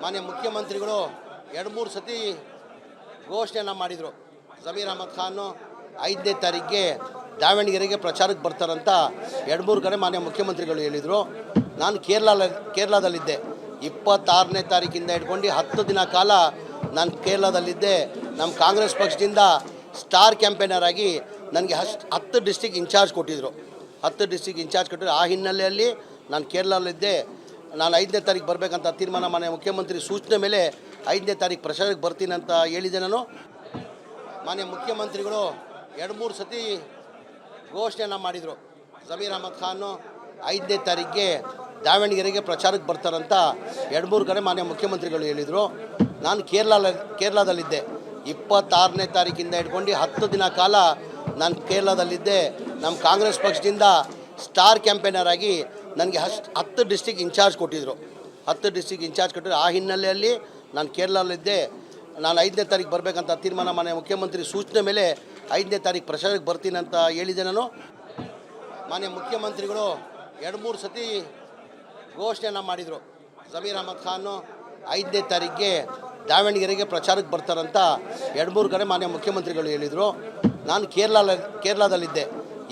ಮಾನ್ಯ ಮುಖ್ಯಮಂತ್ರಿಗಳು 2-3 ಸತಿ ಘೋಷಣೆಯನ್ನು ಮಾಡಿದರು. ಜಮೀರ್ ಅಹಮದ್ ಖಾನು 5ನೇ ತಾರೀಕಿಗೆ ದಾವಣಗೆರೆಗೆ ಪ್ರಚಾರಕ್ಕೆ ಬರ್ತಾರಂತ 2-3 ಕಡೆ ಮಾನ್ಯ ಮುಖ್ಯಮಂತ್ರಿಗಳು ಹೇಳಿದರು. ನಾನು ಕೇರಳದಲ್ಲಿದ್ದೆ. 26ನೇ ತಾರೀಕಿಂದ ಹಿಡ್ಕೊಂಡು 10 ದಿನ ಕಾಲ ನಾನು ಕೇರಳದಲ್ಲಿದ್ದೆ. ನಮ್ಮ ಕಾಂಗ್ರೆಸ್ ಪಕ್ಷದಿಂದ ಸ್ಟಾರ್ ಕ್ಯಾಂಪೇನರ್ ಆಗಿ ನನಗೆ 10 ಡಿಸ್ಟಿಕ್ ಇನ್ಚಾರ್ಜ್ ಕೊಟ್ಟಿದ್ದರು. 10 ಡಿಸ್ಟಿಕ್ ಇನ್ಚಾರ್ಜ್ ಕೊಟ್ಟಿದ್ರು. ಆ ಹಿನ್ನೆಲೆಯಲ್ಲಿ ನಾನು ಕೇರಳದಲ್ಲಿದ್ದೆ. ನಾನು 5ನೇ ತಾರೀಕು ಬರಬೇಕಂತ ತೀರ್ಮಾನ ಮಾನ್ಯ ಮುಖ್ಯಮಂತ್ರಿ ಸೂಚನೆ ಮೇಲೆ 5ನೇ ತಾರೀಕು ಪ್ರಚಾರಕ್ಕೆ ಬರ್ತೀನಿ ಅಂತ ಹೇಳಿದೆ. ನಾನು ಮಾನ್ಯ ಮುಖ್ಯಮಂತ್ರಿಗಳು 2-3 ಸತಿ ಘೋಷಣೆಯನ್ನು ಮಾಡಿದರು. ಜಮೀರ್ ಅಹಮದ್ ಖಾನು 5ನೇ ತಾರೀಕಿಗೆ ದಾವಣಗೆರೆಗೆ ಪ್ರಚಾರಕ್ಕೆ ಬರ್ತಾರಂತ 2-3 ಕಡೆ ಮಾನ್ಯ ಮುಖ್ಯಮಂತ್ರಿಗಳು ಹೇಳಿದರು. ನಾನು ಕೇರಳದಲ್ಲಿದ್ದೆ. 26ನೇ ತಾರೀಕಿಂದ ಹಿಡ್ಕೊಂಡು 10 ದಿನ ಕಾಲ ನಾನು ಕೇರಳದಲ್ಲಿದ್ದೆ. ನಮ್ಮ ಕಾಂಗ್ರೆಸ್ ಪಕ್ಷದಿಂದ ಸ್ಟಾರ್ ಕ್ಯಾಂಪೇನರ್ ಆಗಿ ನನಗೆ 10 ಡಿಸ್ಟಿಕ್ ಇನ್ಚಾರ್ಜ್ ಕೊಟ್ಟಿದ್ದರು. 10 ಡಿಸ್ಟಿಕ್ ಇನ್ಚಾರ್ಜ್ ಕೊಟ್ಟಿದ್ರು. ಆ ಹಿನ್ನೆಲೆಯಲ್ಲಿ ನಾನು ಕೇರಳದಲ್ಲಿದ್ದೆ. ನಾನು 5ನೇ ತಾರೀಕು ಬರಬೇಕಂತ ತೀರ್ಮಾನ ಮಾನ್ಯ ಮುಖ್ಯಮಂತ್ರಿ ಸೂಚನೆ ಮೇಲೆ 5ನೇ ತಾರೀಕು ಪ್ರಚಾರಕ್ಕೆ ಬರ್ತೀನಿ ಅಂತ ಹೇಳಿದೆ. ನಾನು ಮಾನ್ಯ ಮುಖ್ಯಮಂತ್ರಿಗಳು 2-3 ಸತಿ ಘೋಷಣೆಯನ್ನು ಮಾಡಿದರು. ಜಮೀರ್ ಅಹಮದ್ ಖಾನು 5ನೇ ತಾರೀಕಿಗೆ ದಾವಣಗೆರೆಗೆ ಪ್ರಚಾರಕ್ಕೆ ಬರ್ತಾರಂತ 2-3 ಕಡೆ ಮಾನ್ಯ ಮುಖ್ಯಮಂತ್ರಿಗಳು ಹೇಳಿದರು. ನಾನು ಕೇರಳದಲ್ಲಿದ್ದೆ.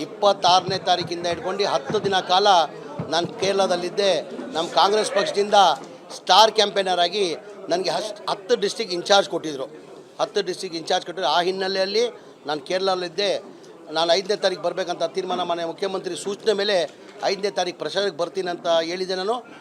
26ನೇ ತಾರೀಕಿಂದ ಹಿಡ್ಕೊಂಡು 10 ದಿನ ಕಾಲ ನಾನು ಕೇರಳದಲ್ಲಿದ್ದೆ. ನಮ್ಮ ಕಾಂಗ್ರೆಸ್ ಪಕ್ಷದಿಂದ ಸ್ಟಾರ್ ಕ್ಯಾಂಪೇನರ್ ಆಗಿ ನನಗೆ 10 ಡಿಸ್ಟಿಕ್ ಇನ್ಚಾರ್ಜ್ ಕೊಟ್ಟಿದ್ದರು. 10 ಡಿಸ್ಟಿಕ್ ಇನ್ಚಾರ್ಜ್ ಕೊಟ್ಟಿದ್ರು. ಆ ಹಿನ್ನೆಲೆಯಲ್ಲಿ ನಾನು ಕೇರಳದಲ್ಲಿದ್ದೆ. ನಾನು 5ನೇ ತಾರೀಕು ಬರಬೇಕಂತ ತೀರ್ಮಾನ ಮಾನ್ಯ ಮುಖ್ಯಮಂತ್ರಿ ಸೂಚನೆ ಮೇಲೆ 5ನೇ ತಾರೀಕು ಪ್ರಚಾರಕ್ಕೆ ಬರ್ತೀನಿ ಅಂತ ಹೇಳಿದೆ. ನಾನು